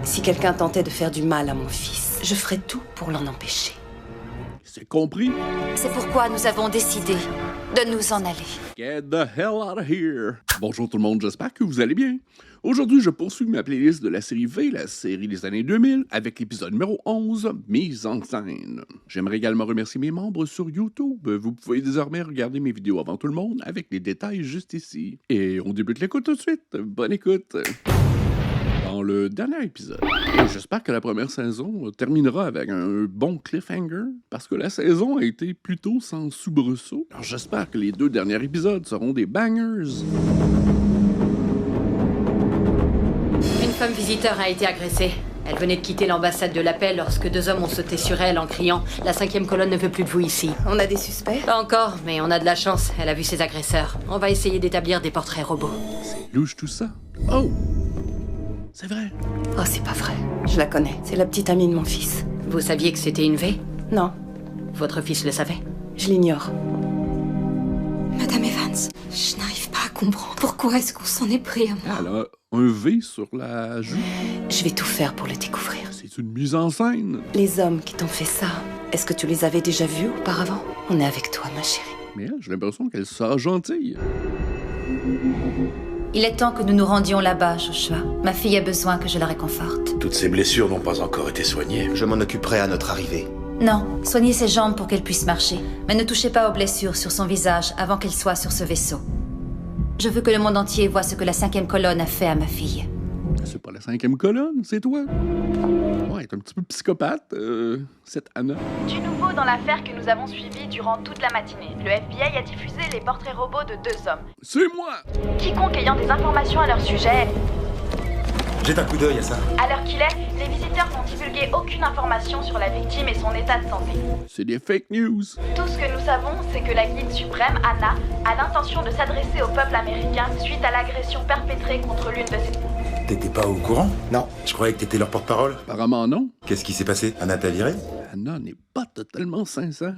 si quelqu'un tentait de faire du mal à mon fils, je ferais tout pour l'en empêcher. C'est compris? C'est pourquoi nous avons décidé de nous en aller. Get the hell out of here! Bonjour tout le monde, j'espère que vous allez bien. Aujourd'hui, je poursuis ma playlist de la série V, la série des années 2000, avec l'épisode numéro 11, Mise en scène. J'aimerais également remercier mes membres sur YouTube. Vous pouvez désormais regarder mes vidéos avant tout le monde, avec les détails juste ici. Et on débute l'écoute tout de suite. Bonne écoute! Dans le dernier épisode, et j'espère que la première saison terminera avec un bon cliffhanger, parce que la saison a été plutôt sans soubresaut. Alors j'espère que les 2 derniers épisodes seront des bangers. Une femme visiteur a été agressée. Elle venait de quitter l'ambassade de la paix lorsque 2 hommes ont sauté sur elle en criant « La 5e colonne ne veut plus de vous ici ». On a des suspects? Pas encore, mais on a de la chance. Elle a vu ses agresseurs. On va essayer d'établir des portraits robots. C'est louche tout ça. Oh! C'est vrai. Oh, c'est pas vrai. Je la connais. C'est la petite amie de mon fils. Vous saviez que c'était une V? Non, Votre fils le savait? je l'ignore. Madame Evans, je n'arrive pas à comprendre. Pourquoi est-ce qu'on s'en est pris à moi? Elle a un V sur la joue. Je vais tout faire pour le découvrir. C'est une mise en scène. Les hommes qui t'ont fait ça, est-ce que tu les avais déjà vus auparavant? On est avec toi, ma chérie. Mais elle, j'ai l'impression qu'elle sera gentille. Il est temps que nous nous rendions là-bas, Joshua. Ma fille a besoin que je la réconforte. Toutes ces blessures n'ont pas encore été soignées. Je m'en occuperai à notre arrivée. Non, soignez ses jambes pour qu'elle puisse marcher. Mais ne touchez pas aux blessures sur son visage avant qu'elle soit sur ce vaisseau. Je veux que le monde entier voit ce que la 5e colonne a fait à ma fille. C'est pas la 5e colonne, c'est toi. Ouais, elle est un petit peu psychopathe, cette Anna. Du nouveau dans l'affaire que nous avons suivie durant toute la matinée. Le FBI a diffusé les portraits robots de 2 hommes. C'est moi! Quiconque ayant des informations à leur sujet, Jette un coup d'œil à ça. à l'heure qu'il est, les visiteurs n'ont divulgué aucune information sur la victime et son état de santé. C'est des fake news. Tout ce que nous savons, c'est que la guide suprême, Anna, a l'intention de s'adresser au peuple américain suite à l'agression perpétrée contre l'une de ses... T'étais pas au courant? Non. Je croyais que t'étais leur porte-parole. Apparemment non. Qu'est-ce qui s'est passé? Anna t'a viré? Anna n'est pas totalement sincère.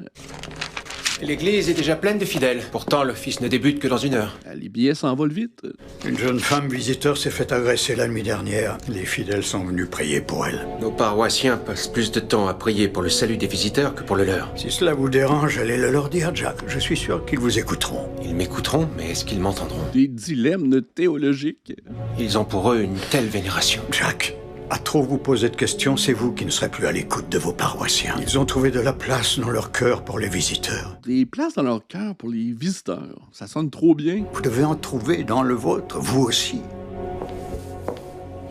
L'église est déjà pleine de fidèles. Pourtant, le fils ne débute que dans 1 heure. Les billets s'envolent vite. Une jeune femme visiteur s'est fait agresser la nuit dernière. Les fidèles sont venus prier pour elle. Nos paroissiens passent plus de temps à prier pour le salut des visiteurs que pour le leur. Si cela vous dérange, allez le leur dire, Jack. Je suis sûr qu'ils vous écouteront. Ils m'écouteront, mais est-ce qu'ils m'entendront? Des dilemmes théologiques. Ils ont pour eux une telle vénération. Jack, à trop vous poser de questions, c'est vous qui ne serez plus à l'écoute de vos paroissiens. Ils ont trouvé de la place dans leur cœur pour les visiteurs. Des places dans leur cœur pour les visiteurs. Ça sonne trop bien. Vous devez en trouver dans le vôtre, vous aussi.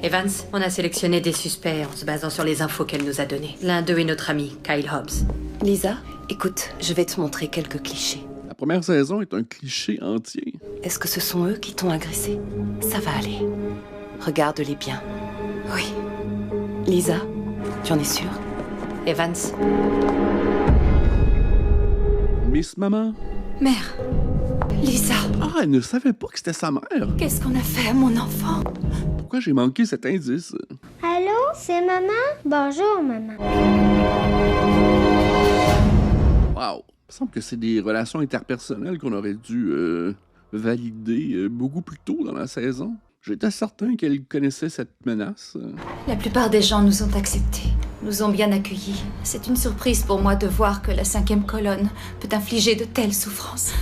Evans, on a sélectionné des suspects en se basant sur les infos qu'elle nous a données. L'un d'eux est notre ami, Kyle Hobbs. Lisa, écoute, je vais te montrer quelques clichés. La première saison est un cliché entier. Est-ce que ce sont eux qui t'ont agressé? Ça va aller. Regarde-les bien. Oui. Lisa, tu en es sûre? Evans, Miss Maman. Mère. Lisa, Ah, elle ne savait pas que c'était sa mère. qu'est-ce qu'on a fait à mon enfant? Pourquoi j'ai manqué cet indice? Allô, c'est maman? Bonjour, maman. Wow. Il me semble que c'est des relations interpersonnelles qu'on aurait dû valider beaucoup plus tôt dans la saison. J'étais certain qu'elle connaissait cette menace. La plupart des gens nous ont acceptés, nous ont bien accueillis. C'est une surprise pour moi de voir que la 5e colonne peut infliger de telles souffrances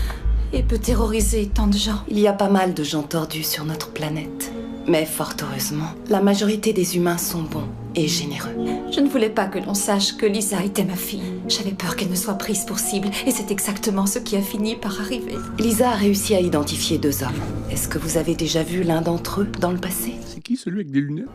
et peut terroriser tant de gens. Il y a pas mal de gens tordus sur notre planète. Mais fort heureusement, la majorité des humains sont bons et généreux. Je ne voulais pas que l'on sache que Lisa était ma fille. J'avais peur qu'elle ne soit prise pour cible et c'est exactement ce qui a fini par arriver. Lisa a réussi à identifier 2 hommes. Est-ce que vous avez déjà vu l'un d'entre eux dans le passé? C'est qui celui avec des lunettes?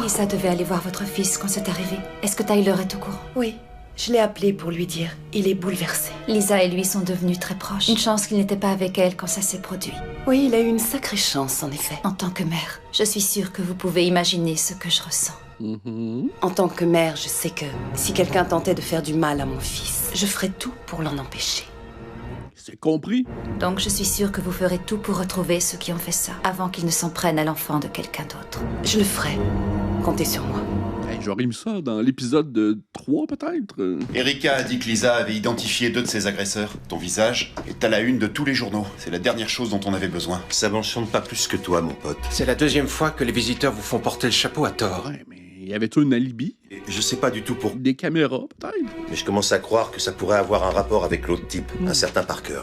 Lisa devait aller voir votre fils quand c'est arrivé. Est-ce que Tyler est au courant? Oui, je l'ai appelé pour lui dire. Il est bouleversé. Lisa et lui sont devenus très proches. Une chance qu'il n'était pas avec elle quand ça s'est produit. Oui, il a eu une sacrée chance, en effet. En tant que mère, je suis sûre que vous pouvez imaginer ce que je ressens. En tant que mère, je sais que si quelqu'un tentait de faire du mal à mon fils, je ferais tout pour l'en empêcher. C'est compris? Donc je suis sûre que vous ferez tout pour retrouver ceux qui ont fait ça, avant qu'ils ne s'en prennent à l'enfant de quelqu'un d'autre. Je le ferai. Comptez sur moi. Hey, j'aurais mis ça dans l'épisode 3, peut-être? Erika a dit que Lisa avait identifié 2 de ses agresseurs. Ton visage est à la une de tous les journaux. C'est la dernière chose dont on avait besoin. Ça m'enchante pas plus que toi, mon pote. C'est la 2e fois que les visiteurs vous font porter le chapeau à tort. Ouais, mais y avait-il un alibi? Je sais pas du tout pour... Des caméras, peut-être? Mais je commence à croire que ça pourrait avoir un rapport avec l'autre type, un certain Parker.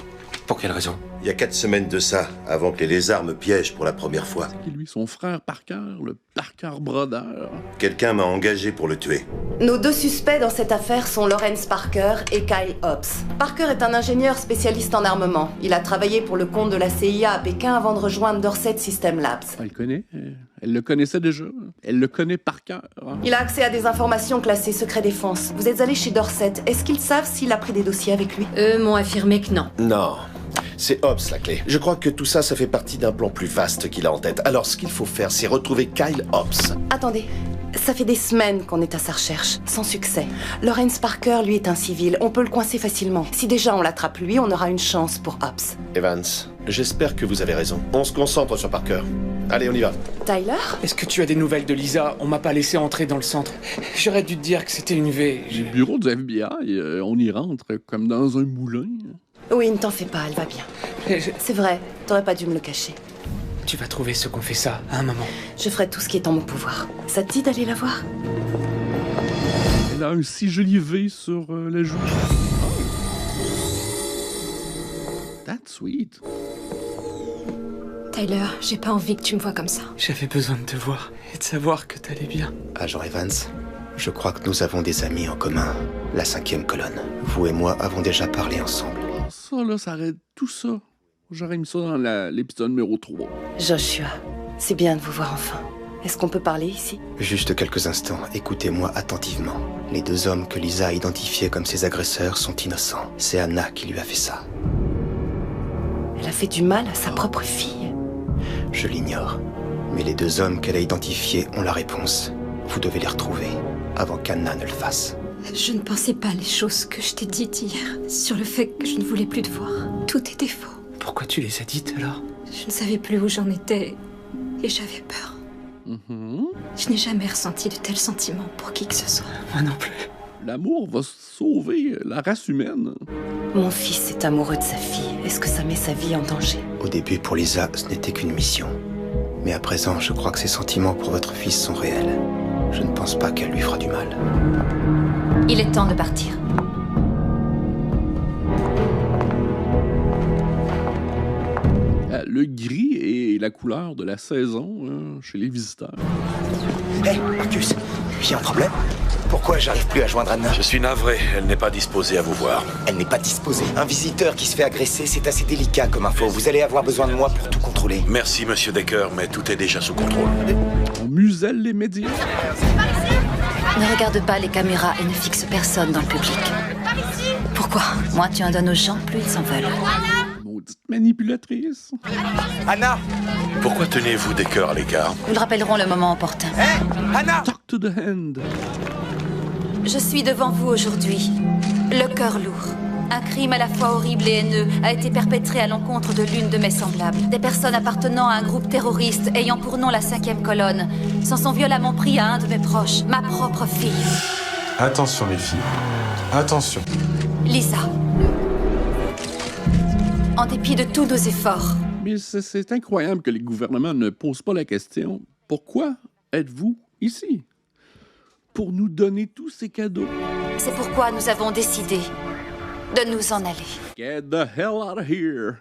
Pour quelle raison? Il y a 4 semaines de ça, avant que les lézards me piègent pour la première fois. C'est lui, son frère Parker, le Parker Brodeur. Quelqu'un m'a engagé pour le tuer. Nos 2 suspects dans cette affaire sont Lawrence Parker et Kyle Hobbs. Parker est un ingénieur spécialiste en armement. Il a travaillé pour le compte de la CIA à Pékin avant de rejoindre Dorset System Labs. Elle connaît. Elle le connaissait déjà. Elle le connaît par cœur. Il a accès à des informations classées secret défense. Vous êtes allé chez Dorset. Est-ce qu'ils savent s'il a pris des dossiers avec lui? Eux m'ont affirmé que non. Non. C'est Hobbs la clé. Je crois que tout ça, ça fait partie d'un plan plus vaste qu'il a en tête. Alors ce qu'il faut faire, c'est retrouver Kyle Hobbs. Attendez. Ça fait des semaines qu'on est à sa recherche, sans succès. Lawrence Parker, lui, est un civil. On peut le coincer facilement. Si déjà on l'attrape lui, on aura une chance pour Hobbs. Evans, j'espère que vous avez raison. On se concentre sur Parker. Allez, on y va. Tyler? Est-ce que tu as des nouvelles de Lisa? On m'a pas laissé entrer dans le centre. J'aurais dû te dire que c'était une V. Le bureau du FBI, on y rentre comme dans un moulin. Oui, ne t'en fais pas, elle va bien. C'est vrai, t'aurais pas dû me le cacher. Tu vas trouver ceux qu'on fait ça, à un moment. Je ferai tout ce qui est en mon pouvoir. Ça te dit d'aller la voir? Elle a un si joli V sur la joue. That's sweet. Tyler, j'ai pas envie que tu me vois comme ça. J'avais besoin de te voir et de savoir que t'allais bien. Agent Evans, je crois que nous avons des amis en commun. La 5e colonne. Vous et moi avons déjà parlé ensemble. Ça, là, ça arrête tout ça. J'aurais mis ça dans l'épisode numéro 3. Joshua, c'est bien de vous voir enfin. Est-ce qu'on peut parler ici? Juste quelques instants, écoutez-moi attentivement. Les 2 hommes que Lisa a identifiés comme ses agresseurs sont innocents. C'est Anna qui lui a fait ça. Elle a fait du mal à sa propre fille. Je l'ignore. Mais les 2 hommes qu'elle a identifiés ont la réponse. Vous devez les retrouver, avant qu'Anna ne le fasse. Je ne pensais pas les choses que je t'ai dites hier, sur le fait que je ne voulais plus te voir. Tout était faux. Pourquoi tu les as dites, alors? Je ne savais plus où j'en étais, et j'avais peur. Je n'ai jamais ressenti de tels sentiments pour qui que ce soit. Moi non plus. L'amour va sauver la race humaine. Mon fils est amoureux de sa fille. Est-ce que ça met sa vie en danger? Au début, pour Lisa, ce n'était qu'une mission. Mais à présent, je crois que ses sentiments pour votre fils sont réels. Je ne pense pas qu'elle lui fera du mal. Il est temps de partir. Le gris est la couleur de la saison chez les visiteurs. Hé, Marcus, il y a un problème? Pourquoi j'arrive plus à joindre Anna? Je suis navré, elle n'est pas disposée à vous voir. Elle n'est pas disposée. Un visiteur qui se fait agresser, c'est assez délicat comme info. Vous allez avoir besoin de moi pour tout contrôler. Merci, monsieur Decker, mais tout est déjà sous contrôle. On muselle les médias. Ne regarde pas les caméras et ne fixe personne dans le public. Pourquoi? Moins tu en donnes aux gens, plus ils s'en veulent. Maudite manipulatrice. Anna! Pourquoi tenez-vous Decker à l'écart? Nous le rappellerons le moment opportun. Hé, Anna! Talk to the hand. Je suis devant vous aujourd'hui, le cœur lourd. Un crime à la fois horrible et haineux a été perpétré à l'encontre de l'une de mes semblables. Des personnes appartenant à un groupe terroriste ayant pour nom la 5e colonne s'en sont violemment pris à un de mes proches, ma propre fille. Attention les filles, attention. Lisa. En dépit de tous nos efforts. Mais c'est incroyable que les gouvernements ne posent pas la question. Pourquoi êtes-vous ici? Pour nous donner tous ces cadeaux. C'est pourquoi nous avons décidé de nous en aller. Get the hell out of here.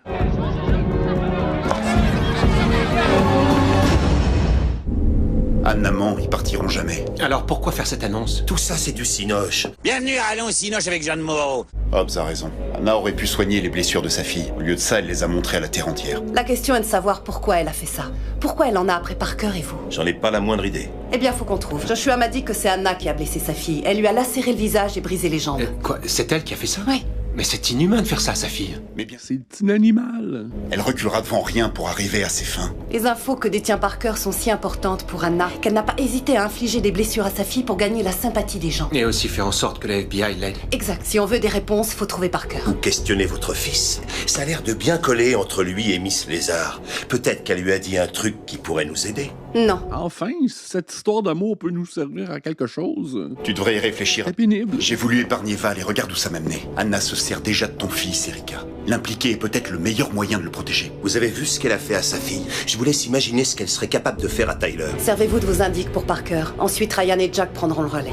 Anna ment, ils partiront jamais. Alors pourquoi faire cette annonce? Tout ça, c'est du cinoche. Bienvenue à Allons Cinoche avec Jeanne Moreau. Hobbs a raison. Anna aurait pu soigner les blessures de sa fille. Au lieu de ça, elle les a montrées à la terre entière. La question est de savoir pourquoi elle a fait ça. Pourquoi elle en a après Parker et vous? J'en ai pas la moindre idée. Eh bien, faut qu'on trouve. Joshua m'a dit que c'est Anna qui a blessé sa fille. Elle lui a lacéré le visage et brisé les jambes. Quoi? C'est elle qui a fait ça? Oui. Mais c'est inhumain de faire ça à sa fille. Mais bien, c'est un animal. Elle reculera devant rien pour arriver à ses fins. Les infos que détient Parker sont si importantes pour Anna qu'elle n'a pas hésité à infliger des blessures à sa fille pour gagner la sympathie des gens. Et aussi faire en sorte que la FBI l'aide. Exact. Si on veut des réponses, faut trouver Parker. Vous questionnez votre fils. Ça a l'air de bien coller entre lui et Miss Lézard. Peut-être qu'elle lui a dit un truc qui pourrait nous aider. Non. Enfin, cette histoire d'amour peut nous servir à quelque chose. Tu devrais y réfléchir. C'est pénible. J'ai voulu épargner Val et regarde où ça m'a mené. Anna se sert déjà de ton fils, Erika. L'impliquer est peut-être le meilleur moyen de le protéger. Vous avez vu ce qu'elle a fait à sa fille? Je vous vous laisse imaginer ce qu'elle serait capable de faire à Tyler. Servez-vous de vos indices pour Parker. Ensuite, Ryan et Jack prendront le relais.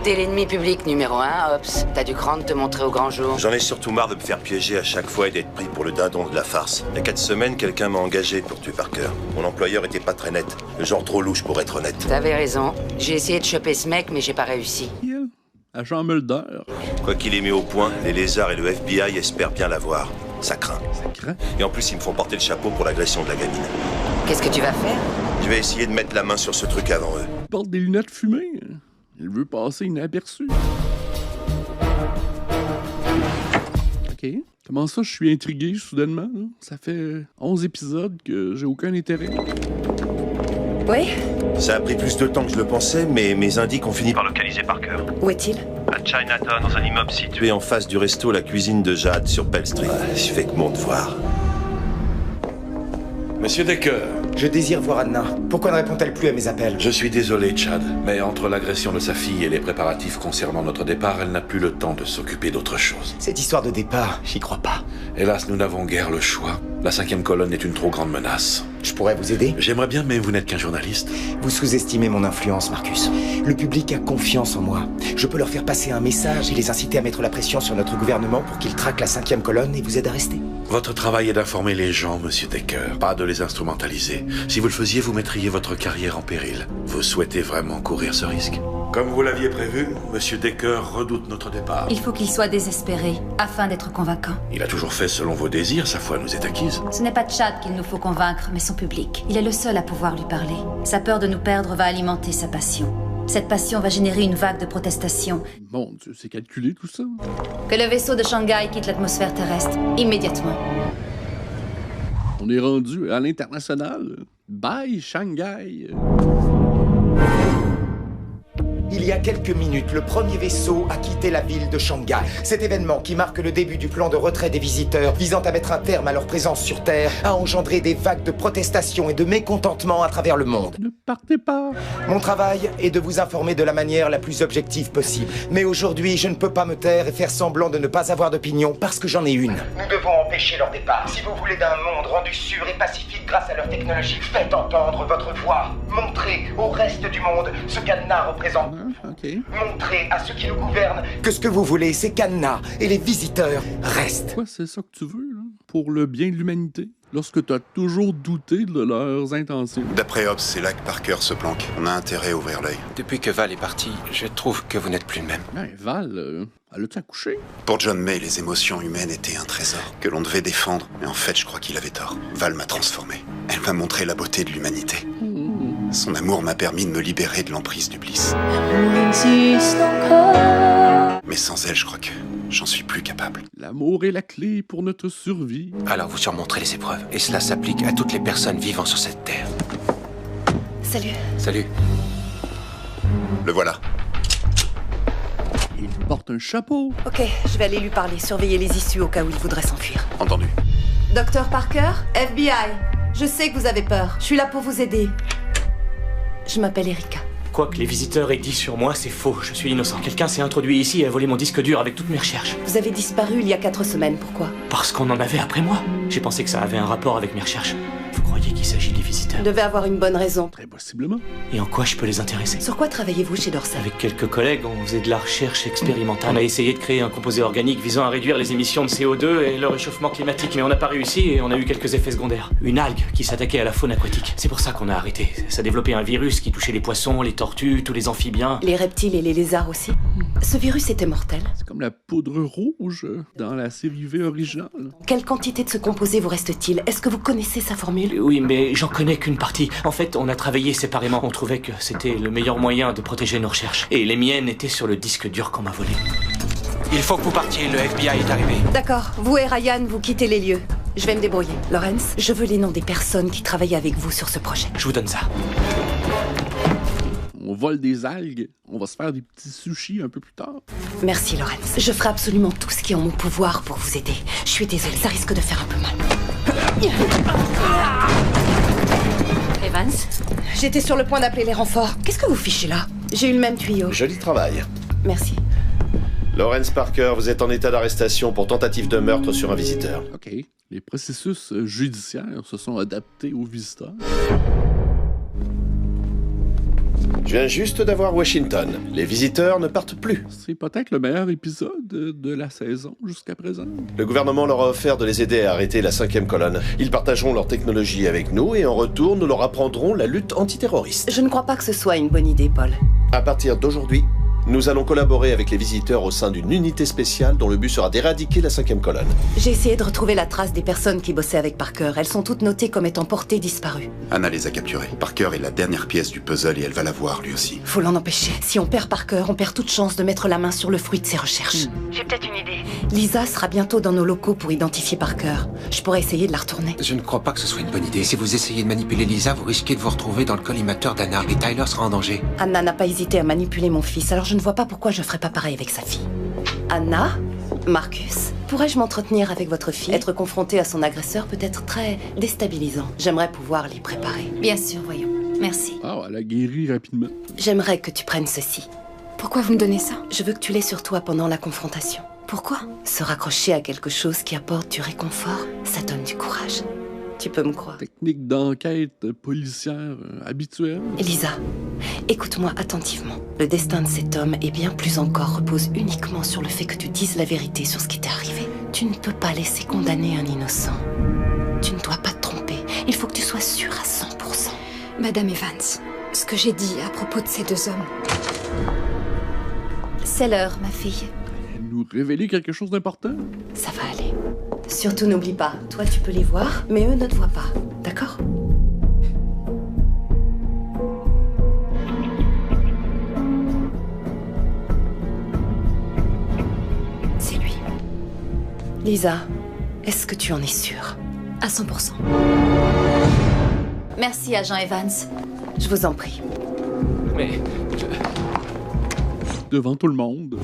T'es l'ennemi public numéro 1, Ops. T'as du cran de te montrer au grand jour. J'en ai surtout marre de me faire piéger à chaque fois et d'être pris pour le dindon de la farce. Il y a 4 semaines, quelqu'un m'a engagé pour tuer Parker. Mon employeur était pas très net. Le genre trop louche pour être honnête. T'avais raison. J'ai essayé de choper ce mec, mais j'ai pas réussi. Agent Mulder. Quoi qu'il ait mis au point, les lézards et le FBI espèrent bien l'avoir. Ça craint. Ça craint. Et en plus, ils me font porter le chapeau pour l'agression de la gamine. Qu'est-ce que tu vas faire? Je vais essayer de mettre la main sur ce truc avant eux. Il porte des lunettes fumées. Il veut passer inaperçu. OK. Comment ça, je suis intrigué soudainement? Là? Ça fait 11 épisodes que j'ai aucun intérêt. Oui? Ça a pris plus de temps que je le pensais, mais mes indices ont fini par localiser Parker. Où est-il? À Chinatown, dans un immeuble situé en face du resto La Cuisine de Jade sur Pell Street. Je fais que mon devoir. Monsieur Decker. Je désire voir Anna. Pourquoi ne répond-elle plus à mes appels? Je suis désolé, Chad, mais entre l'agression de sa fille et les préparatifs concernant notre départ, elle n'a plus le temps de s'occuper d'autre chose. Cette histoire de départ, j'y crois pas. Hélas, nous n'avons guère le choix. La 5e colonne est une trop grande menace. Je pourrais vous aider? J'aimerais bien, mais vous n'êtes qu'un journaliste. Vous sous-estimez mon influence, Marcus. Le public a confiance en moi. Je peux leur faire passer un message et les inciter à mettre la pression sur notre gouvernement pour qu'ils traquent la 5e colonne et vous aident à rester. Votre travail est d'informer les gens, Monsieur Decker, pas de les instrumentaliser. Si vous le faisiez, vous mettriez votre carrière en péril. Vous souhaitez vraiment courir ce risque? Comme vous l'aviez prévu, Monsieur Decker redoute notre départ. Il faut qu'il soit désespéré, afin d'être convaincant. Il a toujours fait selon vos désirs, sa foi nous est acquise. Ce n'est pas Chad qu'il nous faut convaincre, mais son public. Il est le seul à pouvoir lui parler. Sa peur de nous perdre va alimenter sa passion. Cette passion va générer une vague de protestations. Mon Dieu, c'est calculé tout ça. Que le vaisseau de Shanghai quitte l'atmosphère terrestre, immédiatement. On est rendu à l'international. Bye, Shanghai. Il y a quelques minutes, le premier vaisseau a quitté la ville de Shanghai. Cet événement, qui marque le début du plan de retrait des visiteurs, visant à mettre un terme à leur présence sur Terre, a engendré des vagues de protestations et de mécontentement à travers le monde. Ne partez pas. Mon travail est de vous informer de la manière la plus objective possible. Mais aujourd'hui, je ne peux pas me taire et faire semblant de ne pas avoir d'opinion parce que j'en ai une. Nous devons empêcher leur départ. Si vous voulez d'un monde rendu sûr et pacifique grâce à leur technologie, faites entendre votre voix. Montrez au reste du monde ce qu'Anna représente. Okay. Montrez à ceux qui nous gouvernent que ce que vous voulez, c'est qu'Anna et les visiteurs restent. Quoi, c'est ça que tu veux, là? Pour le bien de l'humanité? Lorsque tu as toujours douté de leurs intentions. D'après Hobbs, c'est là que Parker se planque. On a intérêt à ouvrir l'œil. Depuis que Val est partie, je trouve que vous n'êtes plus le même. Ouais, Val, elle a-tu accouché? Pour John May, les émotions humaines étaient un trésor que l'on devait défendre. Mais en fait, je crois qu'il avait tort. Val m'a transformé. Elle m'a montré la beauté de l'humanité. Son amour m'a permis de me libérer de l'emprise du Bliss. Mais sans elle, je crois que j'en suis plus capable. L'amour est la clé pour notre survie. Alors vous surmonterez les épreuves. Et cela s'applique à toutes les personnes vivant sur cette terre. Salut. Salut. Le voilà. Il porte un chapeau. Ok, je vais aller lui parler, surveiller les issues au cas où il voudrait s'enfuir. Entendu. Docteur Parker, FBI. Je sais que vous avez peur. Je suis là pour vous aider. Je m'appelle Erika. Quoi que les visiteurs aient dit sur moi, c'est faux. Je suis innocent. Quelqu'un s'est introduit ici et a volé mon disque dur avec toutes mes recherches. Vous avez disparu il y a 4 semaines, pourquoi? Parce qu'on en avait après moi. J'ai pensé que ça avait un rapport avec mes recherches. Vous croyez qu'il s'agit des visiteurs? Vous devez avoir une bonne raison. Très possiblement. Et en quoi je peux les intéresser? Sur quoi travaillez-vous chez Dorsey? Avec quelques collègues, on faisait de la recherche expérimentale. On a essayé de créer un composé organique visant à réduire les émissions de CO2 et le réchauffement climatique, mais on n'a pas réussi et on a eu quelques effets secondaires. Une algue qui s'attaquait à la faune aquatique. C'est pour ça qu'on a arrêté. Ça développait un virus qui touchait les poissons, les tortues, tous les amphibiens. Les reptiles et les lézards aussi. Ce virus était mortel. C'est comme la poudre rouge dans la série V originale. Quelle quantité de ce composé vous reste-t-il? Est-ce que vous connaissez sa formule? Oui, mais j'en connais qu'une partie. En fait, on a travaillé séparément. On trouvait que c'était le meilleur moyen de protéger nos recherches. Et les miennes étaient sur le disque dur qu'on m'a volé. Il faut que vous partiez, le FBI est arrivé. D'accord, vous et Ryan, vous quittez les lieux. Je vais me débrouiller. Lawrence, je veux les noms des personnes qui travaillaient avec vous sur ce projet. Je vous donne ça. On vole des algues. On va se faire des petits sushis un peu plus tard. Merci, Lawrence. Je ferai absolument tout ce qui est en mon pouvoir pour vous aider. Je suis désolée, ça risque de faire un peu mal. Evans? J'étais sur le point d'appeler les renforts. Qu'est-ce que vous fichez là? J'ai eu le même tuyau. Joli travail. Merci. Lawrence Parker, vous êtes en état d'arrestation pour tentative de meurtre sur un visiteur. OK. Les processus judiciaires se sont adaptés aux visiteurs. Je viens juste d'avoir Washington. Les visiteurs ne partent plus. C'est peut-être le meilleur épisode de la saison jusqu'à présent. Le gouvernement leur a offert de les aider à arrêter la 5e colonne. Ils partageront leur technologie avec nous et en retour, nous leur apprendrons la lutte antiterroriste. Je ne crois pas que ce soit une bonne idée, Paul. À partir d'aujourd'hui, nous allons collaborer avec les visiteurs au sein d'une unité spéciale dont le but sera d'éradiquer la 5e colonne. J'ai essayé de retrouver la trace des personnes qui bossaient avec Parker. Elles sont toutes notées comme étant portées disparues. Anna les a capturées. Parker est la dernière pièce du puzzle et elle va la voir lui aussi. Faut l'en empêcher. Si on perd Parker, on perd toute chance de mettre la main sur le fruit de ses recherches. J'ai peut-être une idée. Lisa sera bientôt dans nos locaux pour identifier Parker. Je pourrais essayer de la retourner. Je ne crois pas que ce soit une bonne idée. Si vous essayez de manipuler Lisa, vous risquez de vous retrouver dans le collimateur d'Anna et Tyler sera en danger. Anna n'a pas hésité à manipuler mon fils, alors je ne vois pas pourquoi je ferais pas pareil avec sa fille. Anna, Marcus, pourrais-je m'entretenir avec votre fille? Être confrontée à son agresseur peut être très déstabilisant. J'aimerais pouvoir l'y préparer. Bien sûr, voyons. Merci. Ah, elle a guéri rapidement. J'aimerais que tu prennes ceci. Pourquoi vous me donnez ça? Je veux que tu l'aies sur toi pendant la confrontation. Pourquoi? Se raccrocher à quelque chose qui apporte du réconfort, ça donne du courage. Tu peux me croire. Technique d'enquête policière habituelle. Elisa, écoute-moi attentivement. Le destin de cet homme, et bien plus encore, repose uniquement sur le fait que tu dises la vérité sur ce qui t'est arrivé. Tu ne peux pas laisser condamner un innocent. Tu ne dois pas te tromper. Il faut que tu sois sûre à 100%. Madame Evans, ce que j'ai dit à propos de ces deux hommes... C'est l'heure, ma fille. Nous révéler quelque chose d'important? Ça va aller. Surtout n'oublie pas, toi tu peux les voir, mais eux ne te voient pas, d'accord? C'est lui. Lisa, est-ce que tu en es sûre? À 100%. Merci, agent Evans. Je vous en prie. Mais... Devant tout le monde.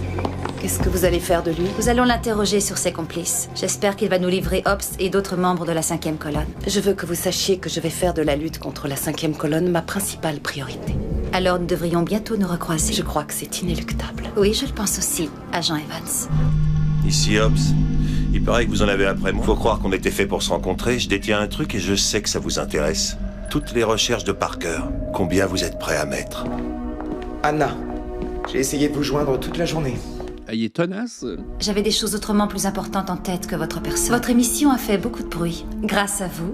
Qu'est-ce que vous allez faire de lui? Nous allons l'interroger sur ses complices. J'espère qu'il va nous livrer Ops et d'autres membres de la 5e colonne. Je veux que vous sachiez que je vais faire de la lutte contre la 5e colonne ma principale priorité. Alors nous devrions bientôt nous recroiser. Je crois que c'est inéluctable. Oui, je le pense aussi, agent Evans. Ici, Ops. Il paraît que vous en avez après moi. Faut croire qu'on était fait pour se rencontrer. Je détiens un truc et je sais que ça vous intéresse. Toutes les recherches de Parker. Combien vous êtes prêt à mettre? Anna, j'ai essayé de vous joindre toute la journée. Elle est tenace. J'avais des choses autrement plus importantes en tête que votre personne. Votre émission a fait beaucoup de bruit. Grâce à vous,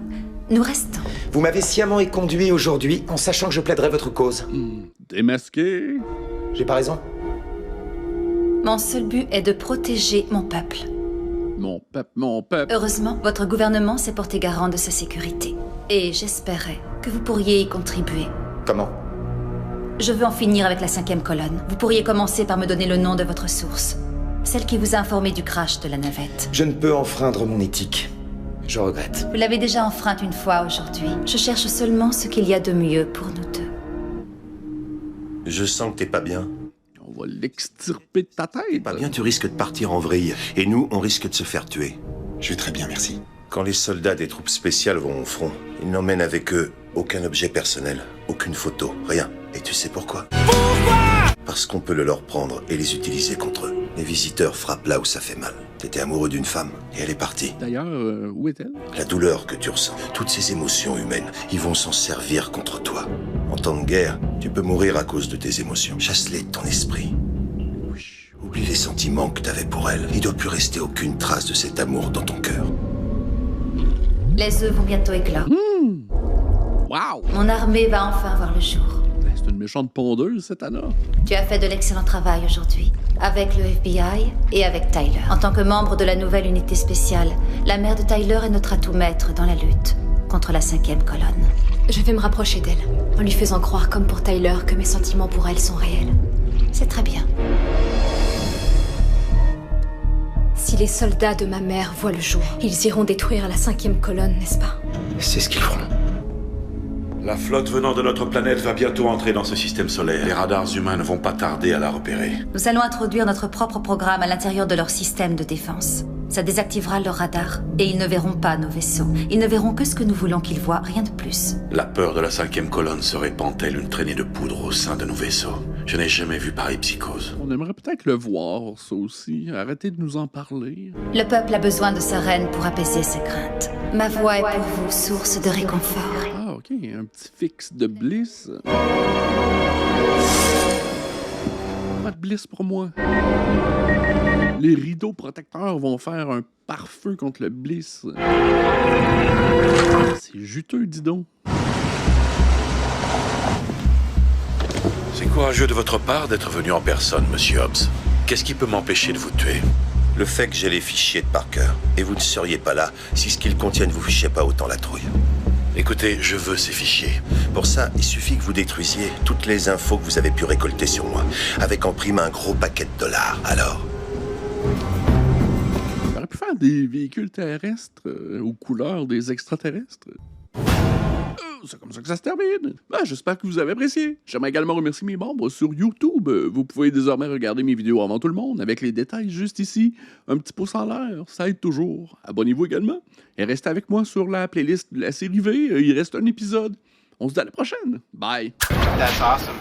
nous restons. Vous m'avez sciemment éconduit aujourd'hui en sachant que je plaiderais votre cause. Démasqué. J'ai pas raison? Mon seul but est de protéger mon peuple. Mon peuple. Heureusement, votre gouvernement s'est porté garant de sa sécurité. Et j'espérais que vous pourriez y contribuer. Comment? Je veux en finir avec la 5e colonne. Vous pourriez commencer par me donner le nom de votre source. Celle qui vous a informé du crash de la navette. Je ne peux enfreindre mon éthique. Je regrette. Vous l'avez déjà enfreinte une fois aujourd'hui. Je cherche seulement ce qu'il y a de mieux pour nous deux. Je sens que t'es pas bien. On va l'extirper de ta tête. Pas bien, tu risques de partir en vrille. Et nous, on risque de se faire tuer. Je vais très bien, merci. Quand les soldats des troupes spéciales vont au front, ils n'emmènent avec eux aucun objet personnel, aucune photo, rien. Et tu sais pourquoi? Parce qu'on peut le leur prendre et les utiliser contre eux. Les visiteurs frappent là où ça fait mal. T'étais amoureux d'une femme et elle est partie. D'ailleurs, où est-elle? La douleur que tu ressens, toutes ces émotions humaines, ils vont s'en servir contre toi. En temps de guerre, tu peux mourir à cause de tes émotions. Chasse-les de ton esprit. Oublie les sentiments que t'avais pour elle. Il ne doit plus rester aucune trace de cet amour dans ton cœur. Les œufs vont bientôt éclore. Wow! Mon armée va enfin voir le jour. C'est une méchante pondeuse, cette Anna. Tu as fait de l'excellent travail aujourd'hui, avec le FBI et avec Tyler. En tant que membre de la nouvelle unité spéciale, la mère de Tyler est notre atout maître dans la lutte contre la 5e colonne. Je vais me rapprocher d'elle, en lui faisant croire comme pour Tyler que mes sentiments pour elle sont réels. C'est très bien. Si les soldats de ma mère voient le jour, ils iront détruire la 5e colonne, n'est-ce pas? C'est ce qu'ils feront. La flotte venant de notre planète va bientôt entrer dans ce système solaire. Les radars humains ne vont pas tarder à la repérer. Nous allons introduire notre propre programme à l'intérieur de leur système de défense. Ça désactivera leurs radars et ils ne verront pas nos vaisseaux. Ils ne verront que ce que nous voulons qu'ils voient, rien de plus. La peur de la 5e colonne se répand telle une traînée de poudre au sein de nos vaisseaux. Je n'ai jamais vu pareille psychose. On aimerait peut-être le voir, ça aussi. Arrêtez de nous en parler. Le peuple a besoin de sa reine pour apaiser ses craintes. Ma voix est pour vous source de réconfort. Ah, ok, un petit fixe de bliss. Pas de bliss pour moi. Les rideaux protecteurs vont faire un pare-feu contre le bliss. C'est juteux, dis donc. C'est courageux de votre part d'être venu en personne, monsieur Hobbs. Qu'est-ce qui peut m'empêcher de vous tuer? Le fait que j'ai les fichiers de Parker, et vous ne seriez pas là si ce qu'ils contiennent vous fichait pas autant la trouille. Écoutez, je veux ces fichiers. Pour ça, il suffit que vous détruisiez toutes les infos que vous avez pu récolter sur moi, avec en prime un gros paquet de dollars. Alors? On aurait pu faire des véhicules terrestres aux couleurs des extraterrestres. C'est comme ça que ça se termine. J'espère que vous avez apprécié. J'aimerais également remercier mes membres sur YouTube. Vous pouvez désormais regarder mes vidéos avant tout le monde, avec les détails juste ici. Un petit pouce en l'air, ça aide toujours. Abonnez-vous également. Et restez avec moi sur la playlist de la série V. Il reste un épisode. On se dit à la prochaine. Bye. That's awesome.